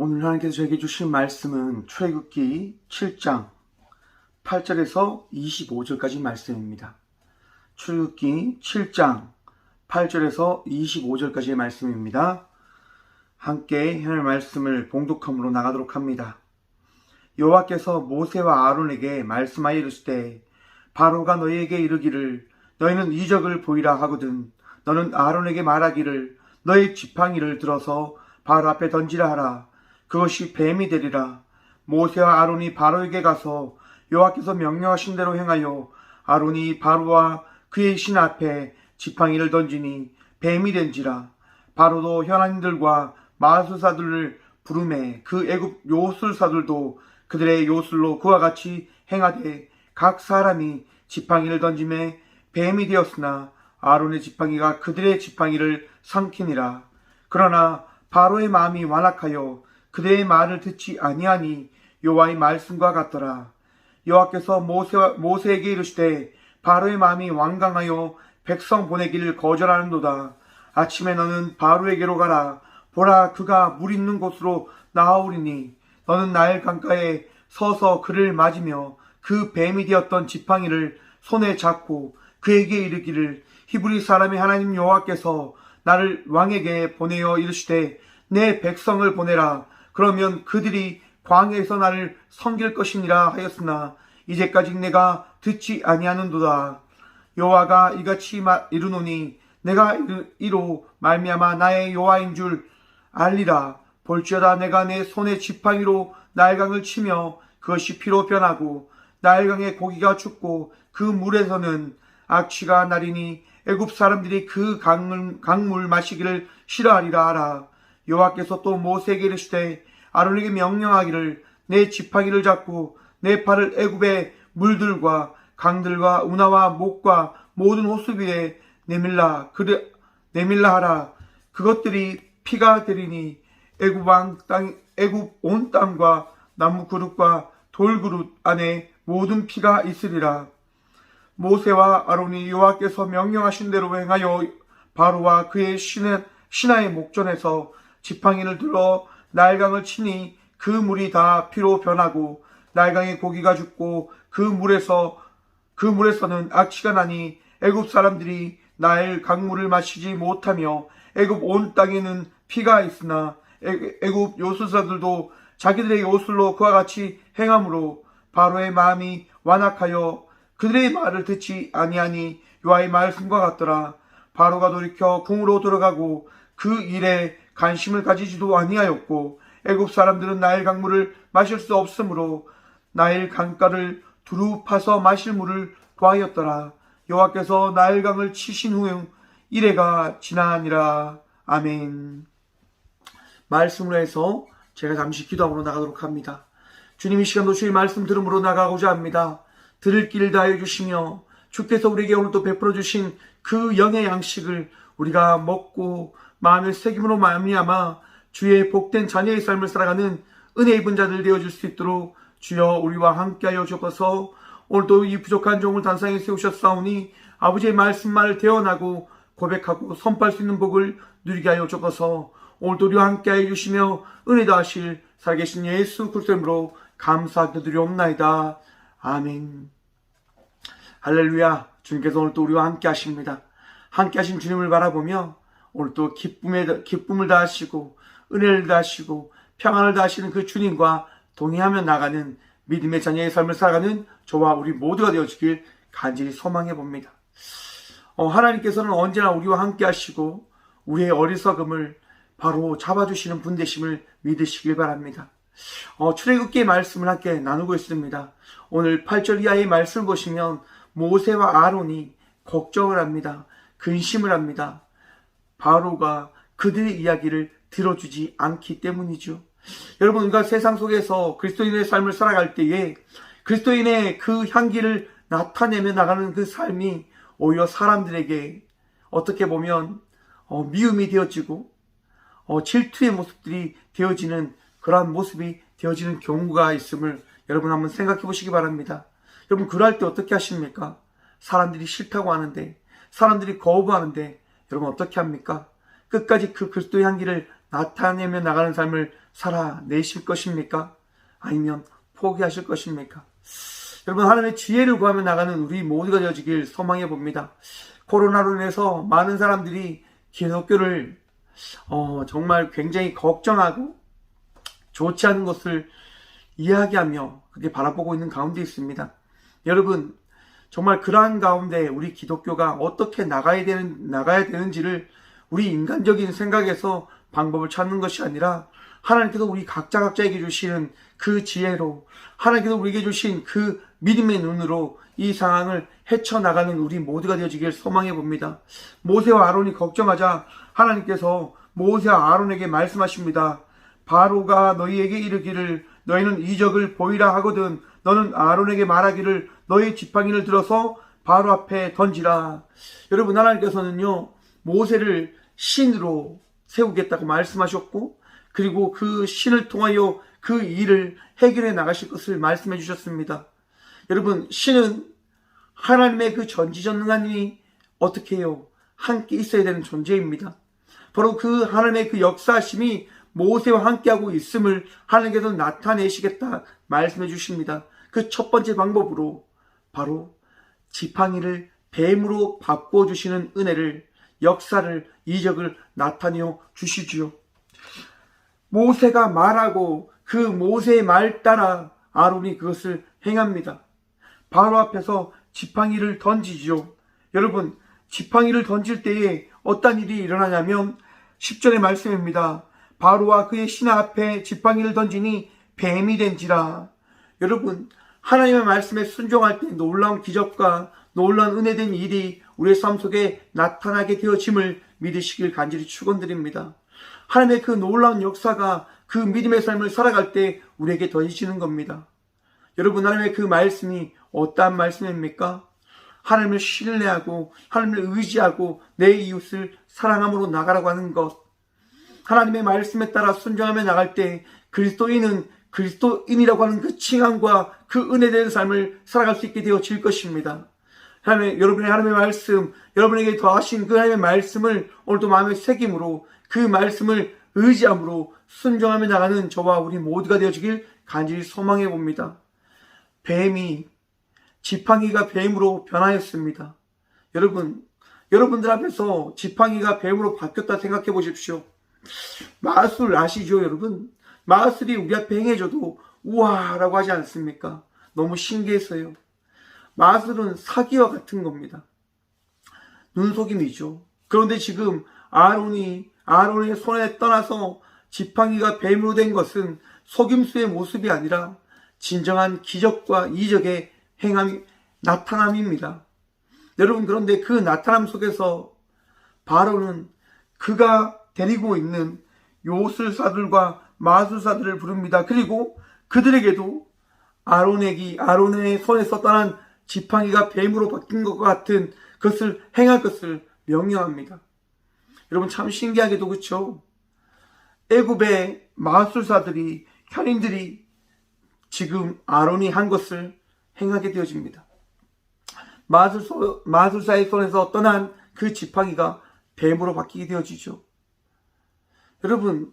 오늘 하나님께서 저에게 주신 말씀은 출애굽기 7장 8절에서 25절까지 말씀입니다. 출애굽기 7장 8절에서 25절까지의 말씀입니다. 함께 하나님의 말씀을 봉독함으로 나가도록 합니다. 여호와께서 모세와 아론에게 말씀하여 이르시되 바로가 너희에게 이르기를 너희는 이적을 보이라 하거든 너는 아론에게 말하기를 너희 지팡이를 들어서 바로 앞에 던지라 하라. 그것이 뱀이 되리라. 모세와 아론이 바로에게 가서 여호와께서 명령하신 대로 행하여 아론이 바로와 그의 신 앞에 지팡이를 던지니 뱀이 된지라. 바로도 현안들과 마술사들을 부르매 그 애굽 요술사들도 그들의 요술로 그와 같이 행하되 각 사람이 지팡이를 던짐에 뱀이 되었으나 아론의 지팡이가 그들의 지팡이를 삼키니라. 그러나 바로의 마음이 완악하여 그들의 말을 듣지 아니하니 여호와의 말씀과 같더라. 여호와께서 모세에게 이르시되 바로의 마음이 완강하여 백성 보내기를 거절하는도다. 아침에 너는 바로에게로 가라. 보라, 그가 물 있는 곳으로 나아오리니 너는 나일 강가에 서서 그를 맞으며 그 뱀이 되었던 지팡이를 손에 잡고 그에게 이르기를 히브리 사람의 하나님 여호와께서 나를 왕에게 보내어 이르시되 내 백성을 보내라. 그러면 그들이 광야에서 나를 섬길 것이니라 하였으나 이제까지 내가 듣지 아니하는도다. 여호와가 이같이 이르노니 내가 이로 말미암아 나의 여호와인 줄 알리라. 볼지어다 내가 내 손의 지팡이로 나일강을 치며 그것이 피로 변하고 나일강의 고기가 죽고 그 물에서는 악취가 나리니 애굽 사람들이 그 강물 마시기를 싫어하리라 하라. 여호와께서 또 모세에게 이르시되 아론에게 명령하기를 내 지팡이를 잡고 내 팔을 애굽의 물들과 강들과 운하와 목과 모든 호수 위에 내밀라 하라. 그것들이 피가 되리니 애굽 온 땅과 나무 그릇과 돌 그릇 안에 모든 피가 있으리라. 모세와 아론이 여호와께서 명령하신 대로 행하여 바로와 그의 신하의 목전에서 지팡이를 들어 나일강을 치니 그 물이 다 피로 변하고 나일강의 고기가 죽고 그 물에서는 악취가 나니 애굽 사람들이 나일 강물을 마시지 못하며 애굽 온 땅에는 피가 있으나 애굽 요술사들도 자기들의 요술로 그와 같이 행함으로 바로의 마음이 완악하여 그들의 말을 듣지 아니하니 여호와의 말씀과 같더라. 바로가 돌이켜 궁으로 들어가고 그 일에 관심을 가지지도 아니하였고 애굽 사람들은 나일 강물을 마실 수 없으므로 나일 강가를 두루 파서 마실 물을 구하였더라. 여호와께서 나일 강을 치신 후 이래가 지나니라. 아멘. 말씀으로 해서 제가 잠시 기도하러 나가도록 합니다. 주님, 이 시간도 주의 말씀 들음으로 나가고자 합니다. 들을 길을 다하여 주시며 주께서 우리에게 오늘도 베풀어 주신 그 영의 양식을 우리가 먹고 마음의 새김으로 말미암아 주의 복된 자녀의 삶을 살아가는 은혜 입은 자들 되어줄 수 있도록 주여 우리와 함께하여 주옵소서. 오늘도 이 부족한 종을 단상에 세우셨사오니 아버지의 말씀만을 대언하고 고백하고 선포할 수 있는 복을 누리게 하여 주옵소서. 오늘도 우리와 함께하여 주시며 은혜 다하실 살아계신 예수 그리스도 이름으로 감사드리옵나이다. 아멘. 할렐루야. 주님께서 오늘 또 우리와 함께 하십니다. 함께 하신 주님을 바라보며 오늘 또 기쁨을 다하시고 은혜를 다하시고 평안을 다하시는 그 주님과 동행하며 나가는 믿음의 자녀의 삶을 살아가는 저와 우리 모두가 되어주길 간절히 소망해 봅니다. 하나님께서는 언제나 우리와 함께 하시고 우리의 어리석음을 바로 잡아주시는 분 되심을 믿으시길 바랍니다. 출애굽기의 말씀을 함께 나누고 있습니다. 오늘 8절 이하의 말씀을 보시면 모세와 아론이 걱정을 합니다. 근심을 합니다. 바로가 그들의 이야기를 들어주지 않기 때문이죠. 여러분, 우리가 세상 속에서 그리스도인의 삶을 살아갈 때에 그리스도인의 그 향기를 나타내며 나가는 그 삶이 오히려 사람들에게 어떻게 보면 미움이 되어지고 질투의 모습들이 되어지는 그러한 모습이 되어지는 경우가 있음을 여러분 한번 생각해 보시기 바랍니다. 여러분, 그럴 때 어떻게 하십니까? 사람들이 싫다고 하는데, 사람들이 거부하는데 여러분 어떻게 합니까? 끝까지 그 그리스도의 향기를 나타내며 나가는 삶을 살아내실 것입니까? 아니면 포기하실 것입니까? 여러분, 하나님의 지혜를 구하며 나가는 우리 모두가 되어지길 소망해 봅니다. 코로나로 인해서 많은 사람들이 기독교를 정말 굉장히 걱정하고 좋지 않은 것을 이야기하며 그렇게 바라보고 있는 가운데 있습니다. 여러분, 정말 그러한 가운데 우리 기독교가 어떻게 나가야 되는지를 우리 인간적인 생각에서 방법을 찾는 것이 아니라 하나님께서 우리 각자에게 주시는 그 지혜로, 하나님께서 우리에게 주신 그 믿음의 눈으로 이 상황을 헤쳐나가는 우리 모두가 되어지길 소망해 봅니다. 모세와 아론이 걱정하자 하나님께서 모세와 아론에게 말씀하십니다. 바로가 너희에게 이르기를 너희는 이적을 보이라 하거든 너는 아론에게 말하기를 너희 지팡이를 들어서 바로 앞에 던지라. 여러분, 하나님께서는요, 모세를 신으로 세우겠다고 말씀하셨고, 그리고 그 신을 통하여 그 일을 해결해 나가실 것을 말씀해 주셨습니다. 여러분, 신은 하나님의 그 전지전능하니 어떻게 해요? 함께 있어야 되는 존재입니다. 바로 그 하나님의 그 역사하심이 모세와 함께하고 있음을 하나님께서 나타내시겠다 말씀해 주십니다. 그 첫 번째 방법으로 바로 지팡이를 뱀으로 바꾸어 주시는 은혜를, 역사를, 이적을 나타내어 주시지요. 모세가 말하고 그 모세의 말 따라 아론이 그것을 행합니다. 바로 앞에서 지팡이를 던지지요. 여러분, 지팡이를 던질 때에 어떤 일이 일어나냐면 10절의 말씀입니다. 바로와 그의 신하 앞에 지팡이를 던지니 뱀이 된지라. 여러분, 하나님의 말씀에 순종할 때 놀라운 기적과 놀라운 은혜된 일이 우리의 삶 속에 나타나게 되어짐을 믿으시길 간절히 축원드립니다. 하나님의 그 놀라운 역사가 그 믿음의 삶을 살아갈 때 우리에게 더해지는 겁니다. 여러분, 하나님의 그 말씀이 어떠한 말씀입니까? 하나님을 신뢰하고 하나님을 의지하고 내 이웃을 사랑함으로 나가라고 하는 것. 하나님의 말씀에 따라 순종하며 나갈 때 그리스도인은 그리스도인이라고 하는 그 칭함과 그 은혜된 삶을 살아갈 수 있게 되어질 것입니다. 여러분의 하나님의 말씀, 여러분에게 더하신 그 하나님의 말씀을 오늘도 마음에 새김으로 그 말씀을 의지함으로 순종하며 나가는 저와 우리 모두가 되어지길 간절히 소망해 봅니다. 지팡이가 뱀으로 변하였습니다. 여러분들 앞에서 지팡이가 뱀으로 바뀌었다 생각해 보십시오. 마술 아시죠, 여러분? 마술이 우리 앞에 행해져도 우와라고 하지 않습니까? 너무 신기해서요. 마술은 사기와 같은 겁니다. 눈속임이죠. 그런데 지금 아론의 손에 떠나서 지팡이가 뱀으로 된 것은 속임수의 모습이 아니라 진정한 기적과 이적의 나타남입니다. 여러분, 그런데 그 나타남 속에서 바로는 그가 데리고 있는 요술사들과 마술사들을 부릅니다. 그리고 그들에게도 아론의 손에서 떠난 지팡이가 뱀으로 바뀐 것과 같은 것을 행할 것을 명령합니다. 여러분, 참 신기하게도 그렇죠? 애굽의 마술사들이, 현인들이 지금 아론이 한 것을 행하게 되어집니다. 마술사의 손에서 떠난 그 지팡이가 뱀으로 바뀌게 되어지죠. 여러분,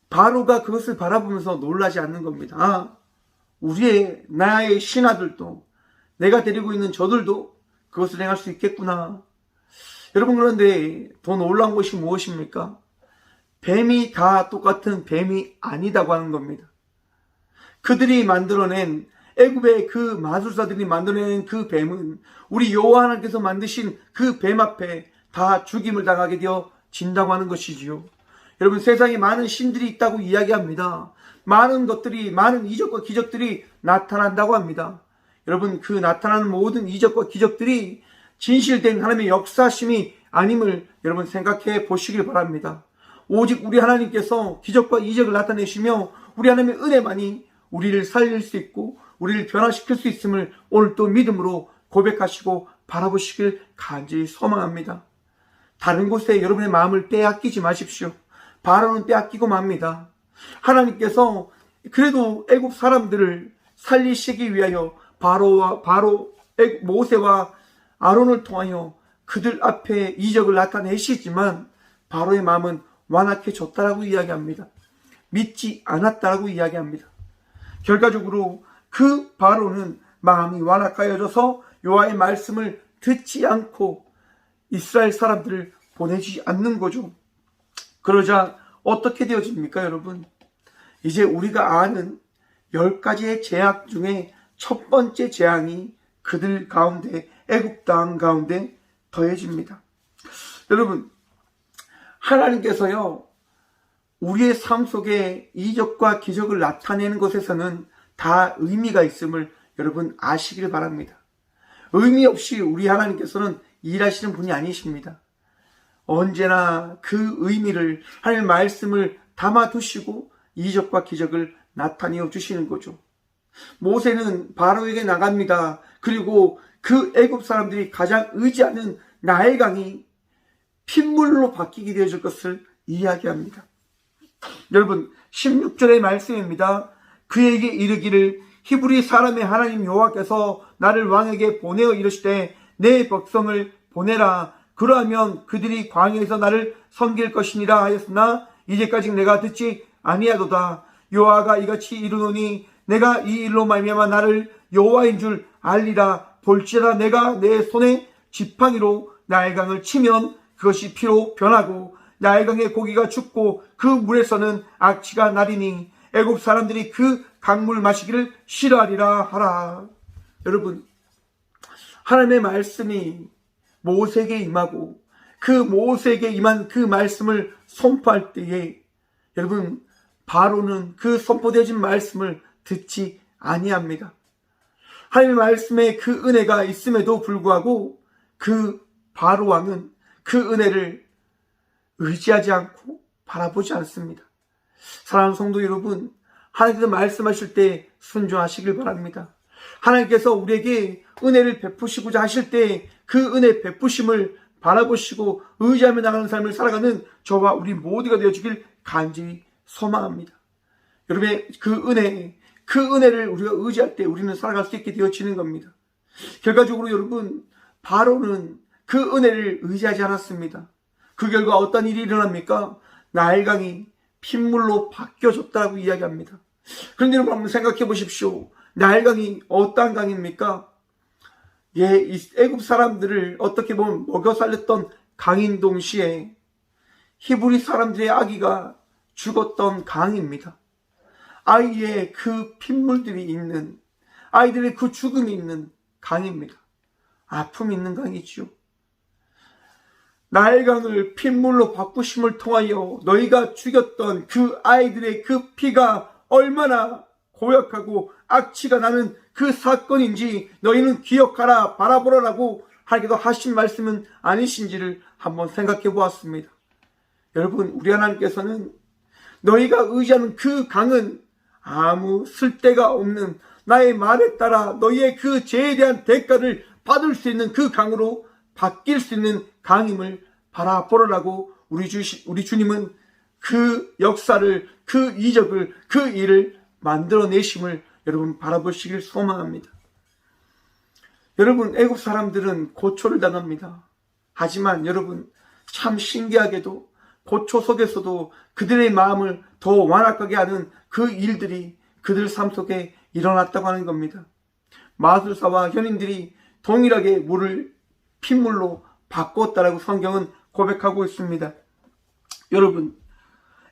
바로가 그것을 바라보면서 놀라지 않는 겁니다. 나의 신하들도, 내가 데리고 있는 저들도 그것을 행할 수 있겠구나. 여러분, 그런데 더 놀라운 것이 무엇입니까? 뱀이 다 똑같은 뱀이 아니다고 하는 겁니다. 그들이 만들어낸, 애굽의 그 마술사들이 만들어낸 그 뱀은 우리 여호와 하나님께서 만드신 그 뱀 앞에 다 죽임을 당하게 되어진다고 하는 것이지요. 여러분, 세상에 많은 신들이 있다고 이야기합니다. 많은 이적과 기적들이 나타난다고 합니다. 여러분, 그 나타나는 모든 이적과 기적들이 진실된 하나님의 역사심이 아님을 여러분 생각해 보시길 바랍니다. 오직 우리 하나님께서 기적과 이적을 나타내시며 우리 하나님의 은혜만이 우리를 살릴 수 있고 우리를 변화시킬 수 있음을 오늘 또 믿음으로 고백하시고 바라보시길 간절히 소망합니다. 다른 곳에 여러분의 마음을 빼앗기지 마십시오. 바로는 빼앗기고 맙니다. 하나님께서 그래도 애굽 사람들을 살리시기 위하여 모세와 아론을 통하여 그들 앞에 이적을 나타내시지만 바로의 마음은 완악해졌다라고 이야기합니다. 믿지 않았다라고 이야기합니다. 결과적으로 그 바로는 마음이 완악하여져서 여호와의 말씀을 듣지 않고 이스라엘 사람들을 보내지 않는 거죠. 그러자 어떻게 되어집니까, 여러분? 이제 우리가 아는 10가지의 재앙 중에 첫 번째 재앙이 그들 가운데, 애굽 땅 가운데 더해집니다. 여러분, 하나님께서요, 우리의 삶 속에 이적과 기적을 나타내는 것에서는 다 의미가 있음을 여러분 아시길 바랍니다. 의미 없이 우리 하나님께서는 일하시는 분이 아니십니다. 언제나 그 의미를, 하나님의 말씀을 담아두시고 이적과 기적을 나타내어 주시는 거죠. 모세는 바로에게 나갑니다. 그리고 그 애굽 사람들이 가장 의지하는 나일강이 핏물로 바뀌게 되어질 것을 이야기합니다. 여러분, 16절의 말씀입니다. 그에게 이르기를 히브리 사람의 하나님 여호와께서 나를 왕에게 보내어 이르시되 내 백성을 보내라. 그러하면 그들이 광야에서 나를 섬길 것이니라 하였으나 이제까지 내가 듣지 아니하도다. 여호와가 이같이 이르노니 내가 이 일로 말미암아 나를 여호와인 줄 알리라. 볼지어다 내가 내 손에 지팡이로 나일강을 치면 그것이 피로 변하고 나일강의 고기가 죽고 그 물에서는 악취가 나리니 애굽 사람들이 그 강물 마시기를 싫어하리라 하라. 여러분, 하나님의 말씀이 모세에게 임하고 그 모세에게 임한 그 말씀을 선포할 때에 여러분, 바로는 그 선포되어진 말씀을 듣지 아니합니다. 하나님의 말씀에 그 은혜가 있음에도 불구하고 그 바로 왕은 그 은혜를 의지하지 않고 바라보지 않습니다. 사랑하는 성도 여러분, 하나님께서 말씀하실 때 순종하시길 바랍니다. 하나님께서 우리에게 은혜를 베푸시고자 하실 때 그 은혜 베푸심을 바라보시고 의지하며 나가는 삶을 살아가는 저와 우리 모두가 되어주길 간절히 소망합니다. 여러분의 그 은혜를 우리가 의지할 때 우리는 살아갈 수 있게 되어지는 겁니다. 결과적으로 여러분, 바로는 그 은혜를 의지하지 않았습니다. 그 결과 어떤 일이 일어납니까? 나일강이 핏물로 바뀌어졌다고 이야기합니다. 그런데 여러분 한번 생각해 보십시오. 나일강이 어떠한 강입니까? 이 애굽 사람들을 어떻게 보면 먹여 살렸던 강인 동시에 히브리 사람들의 아기가 죽었던 강입니다. 아이의 그 핏물들이 있는, 아이들의 그 죽음이 있는 강입니다. 아픔이 있는 강이지요. 나일강을 핏물로 바꾸심을 통하여 너희가 죽였던 그 아이들의 그 피가 얼마나 고약하고 악취가 나는 그 사건인지 너희는 기억하라, 바라보라라고 하기도 하신 말씀은 아니신지를 한번 생각해 보았습니다. 여러분, 우리 하나님께서는 너희가 의지하는 그 강은 아무 쓸데가 없는, 나의 말에 따라 너희의 그 죄에 대한 대가를 받을 수 있는 그 강으로 바뀔 수 있는 강임을 바라보라라고 우리 주님은 그 역사를, 그 이적을, 그 일을 만들어내심을 여러분 바라보시길 소망합니다. 여러분, 애굽 사람들은 고초를 당합니다. 하지만 여러분, 참 신기하게도 고초 속에서도 그들의 마음을 더 완악하게 하는 그 일들이 그들 삶 속에 일어났다고 하는 겁니다. 마술사와 현인들이 동일하게 물을 핏물로 바꿨다라고 성경은 고백하고 있습니다. 여러분,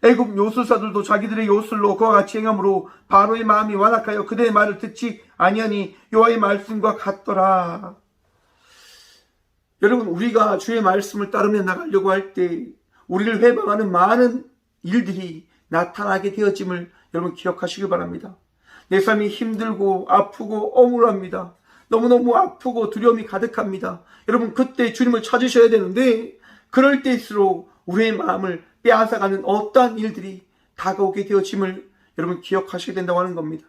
애굽 요술사들도 자기들의 요술로 그와 같이 행함으로 바로의 마음이 완악하여 그들의 말을 듣지 아니하니 여호와의 말씀과 같더라. 여러분, 우리가 주의 말씀을 따르며 나가려고 할 때 우리를 회방하는 많은 일들이 나타나게 되어짐을 여러분 기억하시기 바랍니다. 내 삶이 힘들고 아프고 억울합니다. 너무너무 아프고 두려움이 가득합니다. 여러분, 그때 주님을 찾으셔야 되는데 그럴 때일수록 우리의 마음을 빼앗아가는 어떠한 일들이 다가오게 되어짐을 여러분 기억하시게 된다고 하는 겁니다.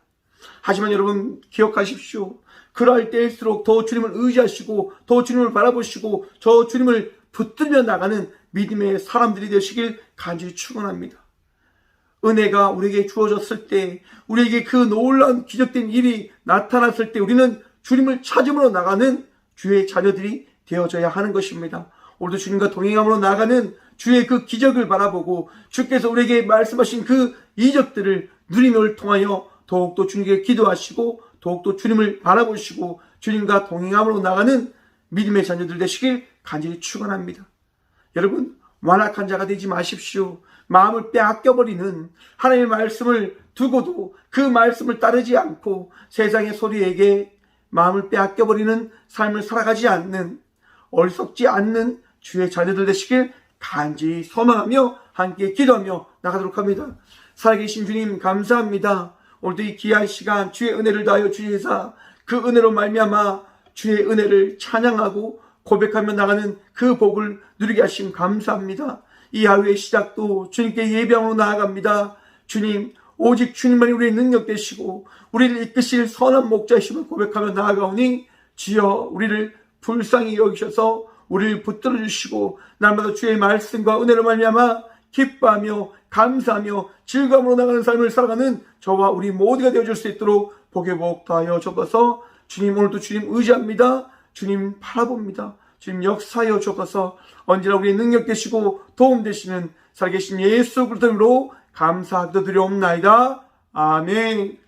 하지만 여러분 기억하십시오. 그럴 때일수록 더 주님을 의지하시고 더 주님을 바라보시고 저 주님을 붙들며 나가는 믿음의 사람들이 되시길 간절히 축원합니다. 은혜가 우리에게 주어졌을 때, 우리에게 그 놀라운 기적된 일이 나타났을 때 우리는 주님을 찾음으로 나가는 주의 자녀들이 되어져야 하는 것입니다. 오늘도 주님과 동행함으로 나아가는 주의 그 기적을 바라보고 주께서 우리에게 말씀하신 그 이적들을 누림을 통하여 더욱더 주님께 기도하시고 더욱더 주님을 바라보시고 주님과 동행함으로 나가는 믿음의 자녀들 되시길 간절히 축원합니다. 여러분, 완악한 자가 되지 마십시오. 마음을 빼앗겨버리는 하나님의 말씀을 두고도 그 말씀을 따르지 않고 세상의 소리에게 마음을 빼앗겨버리는 삶을 살아가지 않는, 어리석지 않는 주의 자녀들 되시길 간절히 소망하며 함께 기도하며 나가도록 합니다. 살아계신 주님 감사합니다. 오늘도 이 귀한 시간 주의 은혜를 다하여 주시사 그 은혜로 말미암아 주의 은혜를 찬양하고 고백하며 나가는 그 복을 누리게 하심 감사합니다. 이 하루의 시작도 주님께 예배함으로 나아갑니다. 주님, 오직 주님만이 우리의 능력 되시고 우리를 이끄실 선한 목자이심을 고백하며 나아가오니 주여 우리를 불쌍히 여기셔서 우리를 붙들어 주시고 날마다 주의 말씀과 은혜로 말미암아 기뻐하며 감사하며 즐거움으로 나가는 삶을 살아가는 저와 우리 모두가 되어줄 수 있도록 복의 복 더하여 주옵소서. 주님, 오늘도 주님 의지합니다. 주님 바라봅니다. 주님 역사하여 주옵소서. 언제나 우리의 능력 되시고 도움 되시는 살아계신 예수 그리스도로 감사 기도드리옵나이다. 아멘.